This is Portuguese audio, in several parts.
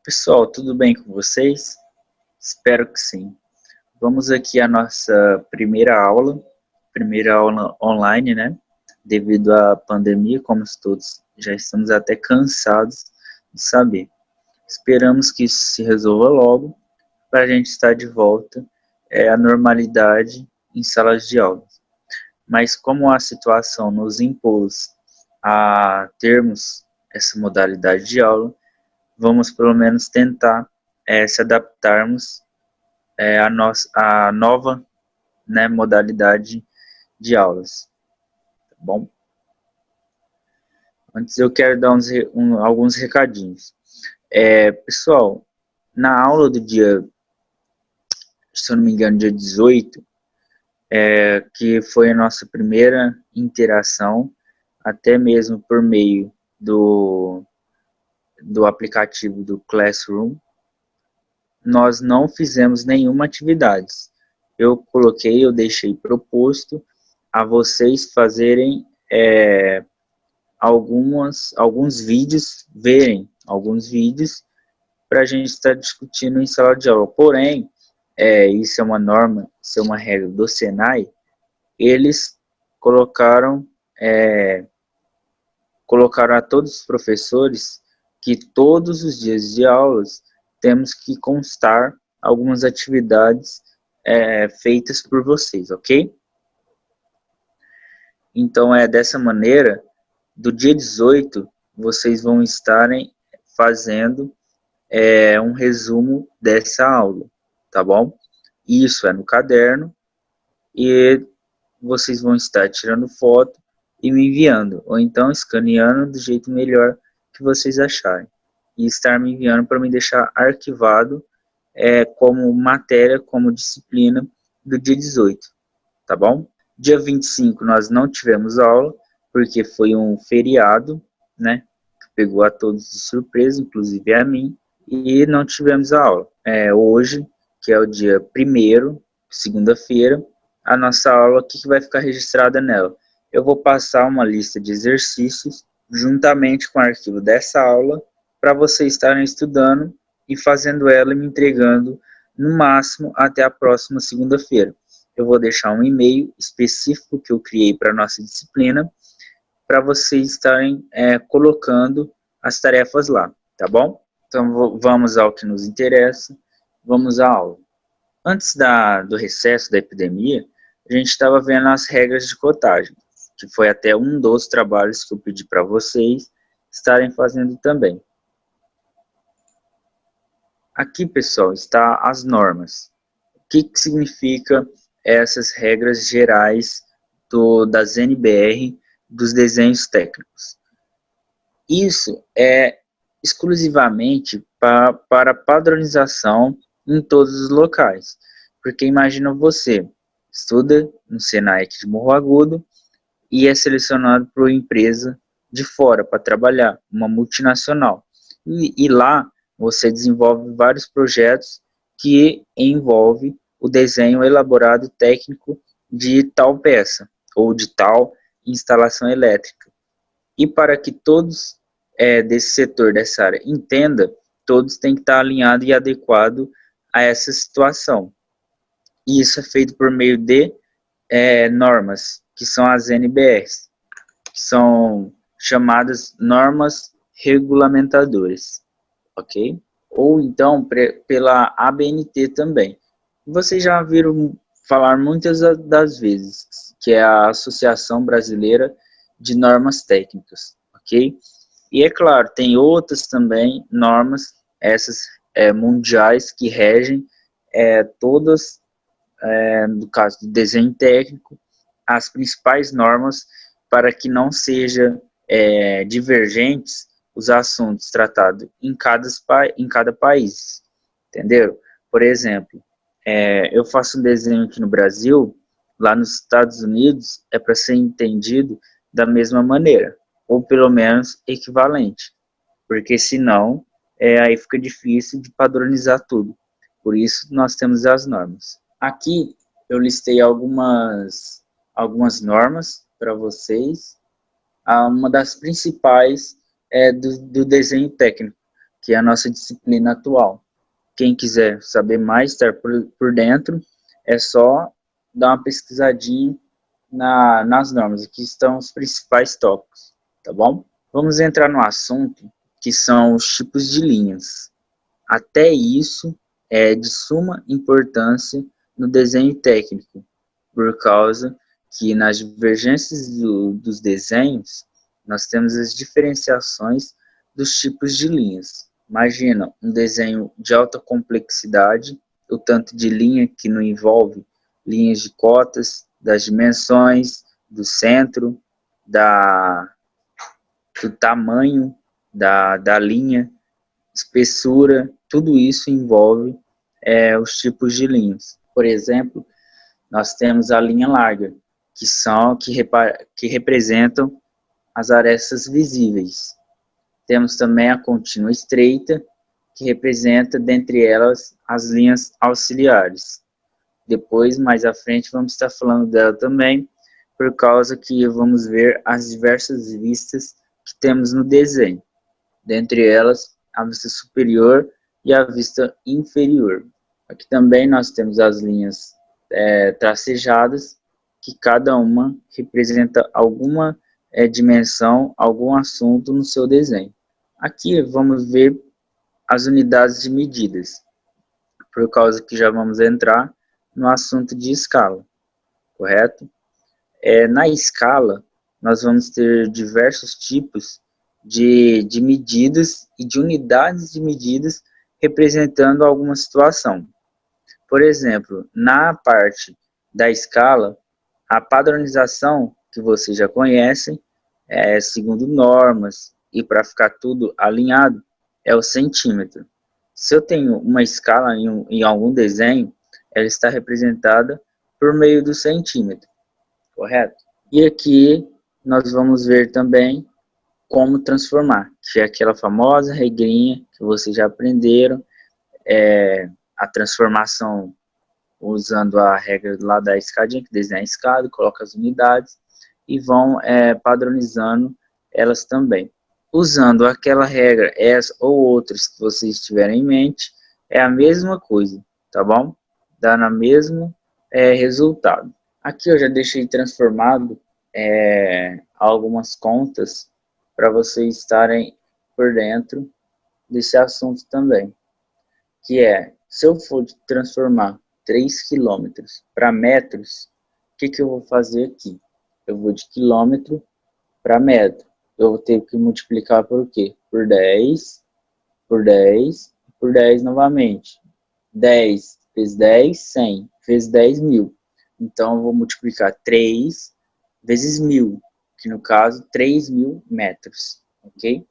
Pessoal, tudo bem com vocês? Espero que sim. Vamos aqui à nossa primeira aula online, né? Devido à pandemia, como todos já estamos até cansados de saber. Esperamos que isso se resolva logo para a gente estar de volta à normalidade em salas de aula. Mas como a situação nos impôs a termos essa modalidade de aula, vamos pelo menos tentar se adaptarmos a nova, né, modalidade de aulas, tá bom? Antes eu quero dar alguns recadinhos. Pessoal, na aula do dia, se eu não me engano, dia 18, que foi a nossa primeira interação, até mesmo por meio do aplicativo do Classroom, nós não fizemos nenhuma atividade. Eu deixei proposto a vocês fazerem alguns vídeos, verem alguns vídeos para a gente estar discutindo em sala de aula. Porém, isso é uma norma, isso é uma regra do Senai, eles colocaram, colocaram a todos os professores que todos os dias de aulas temos que constar algumas atividades feitas por vocês, ok? Então, dessa maneira, do dia 18, vocês vão estarem fazendo um resumo dessa aula, tá bom? Isso é no caderno e vocês vão estar tirando foto e me enviando, ou então escaneando do jeito melhor que vocês acharem. E estar me enviando para me deixar arquivado como matéria, como disciplina do dia 18, tá bom? Dia 25 nós não tivemos aula, porque foi um feriado, né? Que pegou a todos de surpresa, inclusive a mim, e não tivemos a aula. Hoje, que é o dia 1º, segunda-feira, a nossa aula, o que vai ficar registrada nela? Eu vou passar uma lista de exercícios, juntamente com o arquivo dessa aula, para vocês estarem estudando e fazendo ela e me entregando no máximo até a próxima segunda-feira. Eu vou deixar um e-mail específico que eu criei para a nossa disciplina, para vocês estarem colocando as tarefas lá, tá bom? Então vamos ao que nos interessa, vamos à aula. Antes do recesso da epidemia, a gente estava vendo as regras de cotagem, que foi até um dos trabalhos que eu pedi para vocês estarem fazendo também. Aqui, pessoal, está as normas. O que significa essas regras gerais das NBR, dos desenhos técnicos? Isso é exclusivamente para padronização em todos os locais. Porque imagina você, estuda no Senai de Morro Agudo e é selecionado por uma empresa de fora para trabalhar, uma multinacional. E lá você desenvolve vários projetos que envolve o desenho elaborado técnico de tal peça ou de tal instalação elétrica. E para que todos desse setor, dessa área, entenda, todos têm que estar alinhados e adequados a essa situação. E isso é feito por meio de normas, que são as NBRs, que são chamadas normas regulamentadoras, ok? Ou então pela ABNT também. Vocês já viram falar muitas das vezes, que é a Associação Brasileira de Normas Técnicas, ok? E é claro, tem outras também normas, essas mundiais, que regem todas, no caso do desenho técnico, as principais normas para que não seja divergentes os assuntos tratados em cada país, entenderam? Por exemplo, eu faço um desenho aqui no Brasil, lá nos Estados Unidos é para ser entendido da mesma maneira, ou pelo menos equivalente, porque senão aí fica difícil de padronizar tudo. Por isso nós temos as normas. Aqui eu listei algumas normas para vocês. Uma das principais é do desenho técnico, que é a nossa disciplina atual. Quem quiser saber mais, estar por dentro, é só dar uma pesquisadinha nas normas. Aqui estão os principais tópicos, tá bom? Vamos entrar no assunto, que são os tipos de linhas. Até isso é de suma importância no desenho técnico, por causa que nas divergências dos desenhos, nós temos as diferenciações dos tipos de linhas. Imagina um desenho de alta complexidade, o tanto de linha que não envolve linhas de cotas, das dimensões, do centro, do tamanho da linha, espessura, tudo isso envolve os tipos de linhas. Por exemplo, nós temos a linha larga, que representam as arestas visíveis. Temos também a contínua estreita, que representa, dentre elas, as linhas auxiliares. Depois, mais à frente, vamos estar falando dela também, por causa que vamos ver as diversas vistas que temos no desenho. Dentre elas, a vista superior e a vista inferior. Aqui também nós temos as linhas tracejadas, que cada uma representa alguma dimensão, algum assunto no seu desenho. Aqui vamos ver as unidades de medidas, por causa que já vamos entrar no assunto de escala, correto? Na escala, nós vamos ter diversos tipos de medidas e de unidades de medidas representando alguma situação. Por exemplo, na parte da escala, a padronização, que vocês já conhecem, segundo normas, e para ficar tudo alinhado, é o centímetro. Se eu tenho uma escala em algum desenho, ela está representada por meio do centímetro, correto? E aqui nós vamos ver também como transformar, que é aquela famosa regrinha que vocês já aprenderam, a transformação usando a regra lá da escadinha, que desenha a escada, coloca as unidades e vão padronizando elas também. Usando aquela regra, essa ou outras que vocês tiverem em mente, é a mesma coisa, tá bom? Dá no mesmo resultado. Aqui eu já deixei transformado algumas contas para vocês estarem por dentro desse assunto também, que se eu for transformar 3 quilômetros para metros, o que eu vou fazer aqui? Eu vou de quilômetro para metro. Eu vou ter que multiplicar por quê? Por 10, por 10, por 10 novamente. 10 vezes 10, 100, vezes 10, 1000. Então, eu vou multiplicar 3 vezes 1000, que no caso, 3.000 metros, ok?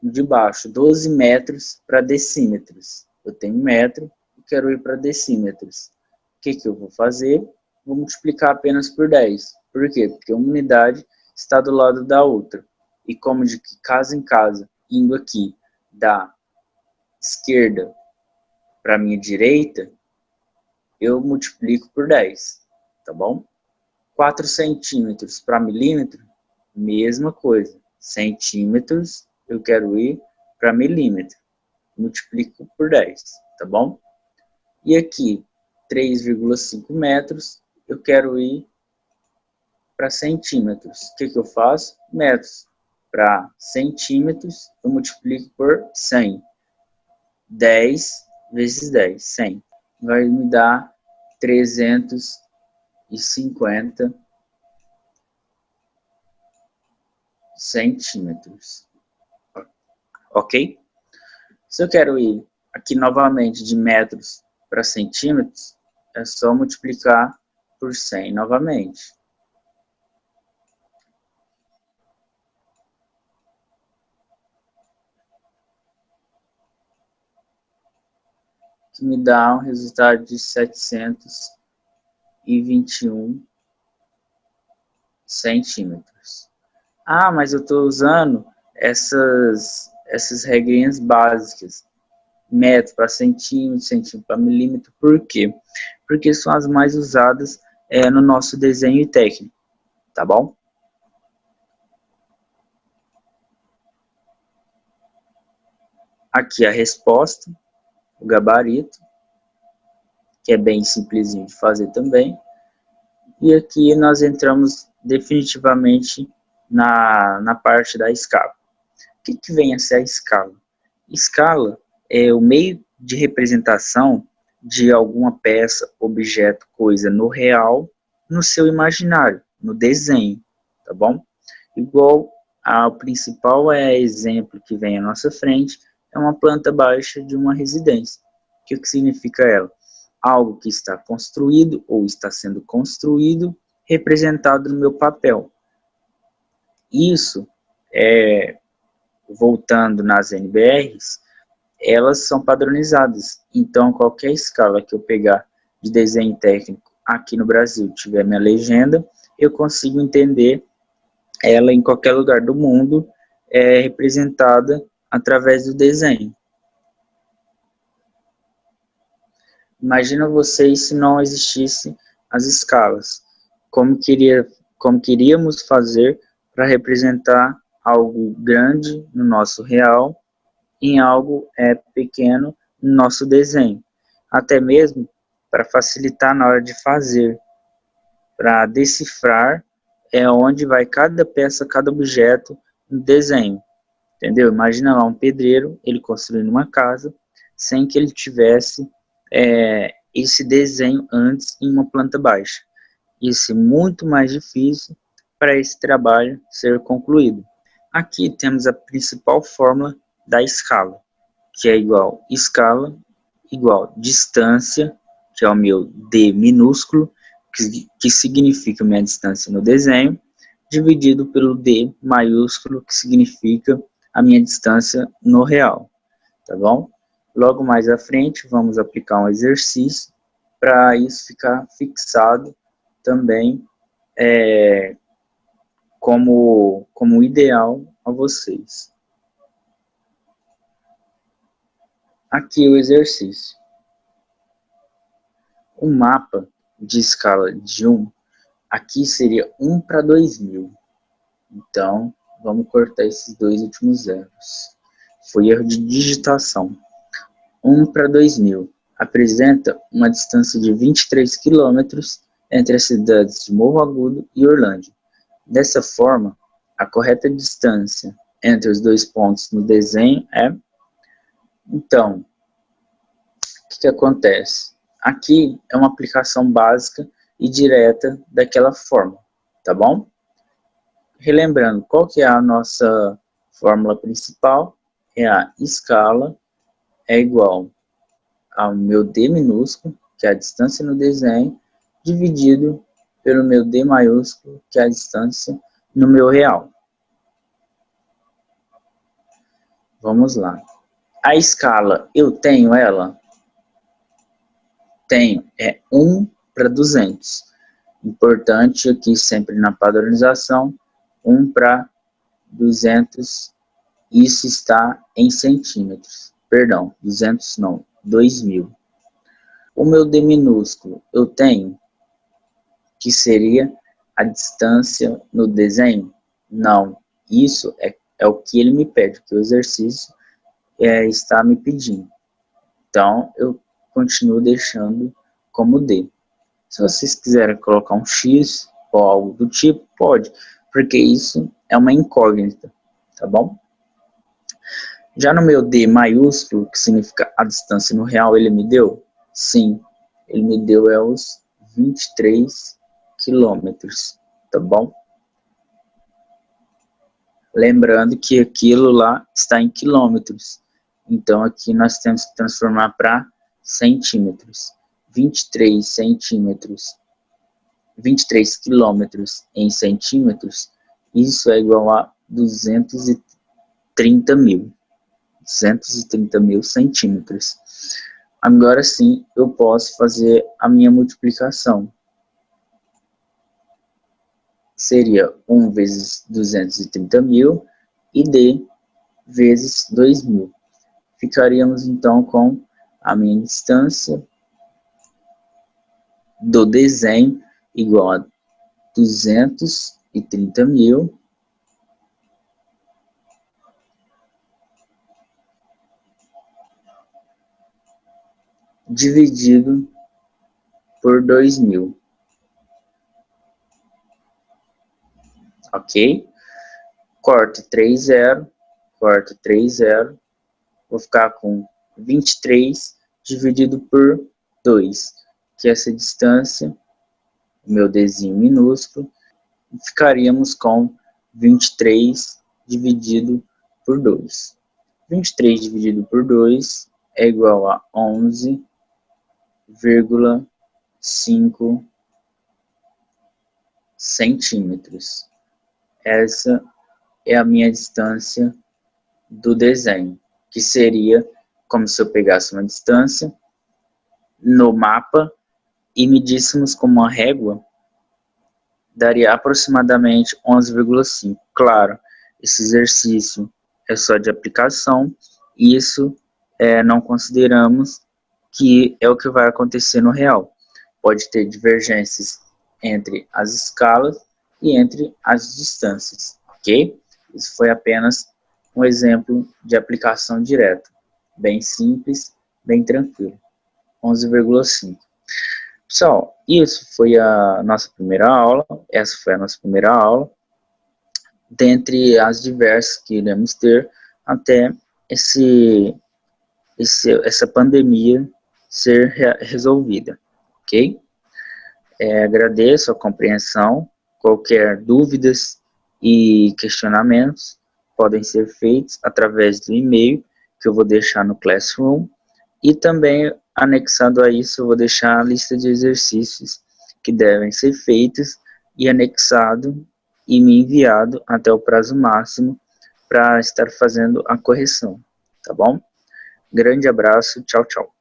De baixo, 12 metros para decímetros. Eu tenho metro e quero ir para decímetros. O que eu vou fazer? Vou multiplicar apenas por 10. Por quê? Porque uma unidade está do lado da outra. E como de casa em casa, indo aqui da esquerda para a minha direita, eu multiplico por 10, tá bom? 4 centímetros para milímetro, mesma coisa. Centímetros, eu quero ir para milímetro. Multiplico por 10, tá bom? E aqui, 3,5 metros, eu quero ir para centímetros. O que eu faço? Metros. Para centímetros, eu multiplico por 100. 10 vezes 10, 100. Vai me dar 350 centímetros. Ok? Se eu quero ir aqui novamente de metros para centímetros, é só multiplicar por 100 novamente. Que me dá um resultado de 721 centímetros. Ah, mas eu estou usando essas regrinhas básicas. Metro para centímetro, centímetro para milímetro. Por quê? Porque são as mais usadas no nosso desenho técnico, tá bom? Aqui a resposta, o gabarito, que é bem simplesinho de fazer também. E aqui nós entramos definitivamente na parte da escala. O que vem a ser a escala? Escala é o meio de representação de alguma peça, objeto, coisa no real, no seu imaginário, no desenho, tá bom? Igual ao principal exemplo que vem à nossa frente, é uma planta baixa de uma residência. O que significa ela? Algo que está construído ou está sendo construído, representado no meu papel. Isso, voltando nas NBRs, elas são padronizadas. Então, qualquer escala que eu pegar de desenho técnico aqui no Brasil, tiver minha legenda, eu consigo entender ela em qualquer lugar do mundo, representada através do desenho. Imagina vocês se não existissem as escalas. Como queríamos fazer para representar algo grande no nosso real em algo pequeno no nosso desenho. Até mesmo para facilitar na hora de fazer, para decifrar onde vai cada peça, cada objeto no desenho. Entendeu? Imagina lá um pedreiro, ele construindo uma casa, sem que ele tivesse esse desenho antes em uma planta baixa. Isso é muito mais difícil para esse trabalho ser concluído. Aqui temos a principal fórmula da escala, que é igual escala, igual distância, que é o meu D minúsculo, que significa minha distância no desenho, dividido pelo D maiúsculo, que significa a minha distância no real, tá bom? Logo mais à frente, vamos aplicar um exercício para isso ficar fixado também como ideal a vocês. Aqui o exercício. O mapa de escala de 1, aqui seria 1 para 2000. Então, vamos cortar esses dois últimos zeros. Foi erro de digitação. 1 para 2000 apresenta uma distância de 23 quilômetros entre as cidades de Morro Agudo e Orlândia. Dessa forma, a correta distância entre os dois pontos no desenho é... Então, o que acontece? Aqui é uma aplicação básica e direta daquela forma, tá bom? Relembrando, qual que é a nossa fórmula principal? É a escala é igual ao meu D minúsculo, que é a distância no desenho, dividido pelo meu D maiúsculo, que é a distância no meu real. Vamos lá. A escala, eu tenho ela? Tenho, é 1 para 200. Importante aqui sempre na padronização, 1 para 200, isso está em centímetros. Perdão, 200 não, 2000. O meu D minúsculo, eu tenho, que seria a distância no desenho? Não, isso é o que ele me pede, que o exercício está me pedindo. Então, eu continuo deixando como D. Se vocês quiserem colocar um X ou algo do tipo, pode, porque isso é uma incógnita, tá bom? Já no meu D maiúsculo, que significa a distância no real, ele me deu? Sim, ele me deu os 23 quilômetros, tá bom? Lembrando que aquilo lá está em quilômetros, então aqui nós temos que transformar para centímetros. 23 centímetros, 23 quilômetros em centímetros, isso é igual a 230 mil. 230 mil centímetros. Agora sim, eu posso fazer a minha multiplicação. Seria 1 vezes 230 mil e D vezes 2.000. Ficaríamos então com a minha distância do desenho igual a 230 mil dividido por 2.000, ok? Corto 3 zero, corto 3 zero, vou ficar com 23 dividido por 2, que é essa distância, meu desenho minúsculo, ficaríamos com 23 dividido por 2. 23 dividido por 2 é igual a 11,5 centímetros. Essa é a minha distância do desenho, que seria como se eu pegasse uma distância no mapa e medíssemos com uma régua, daria aproximadamente 11,5. Claro, esse exercício é só de aplicação, e isso não consideramos que é o que vai acontecer no real. Pode ter divergências entre as escalas e entre as distâncias, ok? Isso foi apenas um exemplo de aplicação direta, bem simples, bem tranquilo. 11,5. Pessoal, isso foi a nossa primeira aula, essa foi a nossa primeira aula, dentre as diversas que iremos ter até essa pandemia ser resolvida, ok? Agradeço a compreensão, qualquer dúvidas e questionamentos podem ser feitos através do e-mail que eu vou deixar no Classroom, e também anexado a isso eu vou deixar a lista de exercícios que devem ser feitos e anexado e me enviado até o prazo máximo para estar fazendo a correção, tá bom? Grande abraço, tchau, tchau.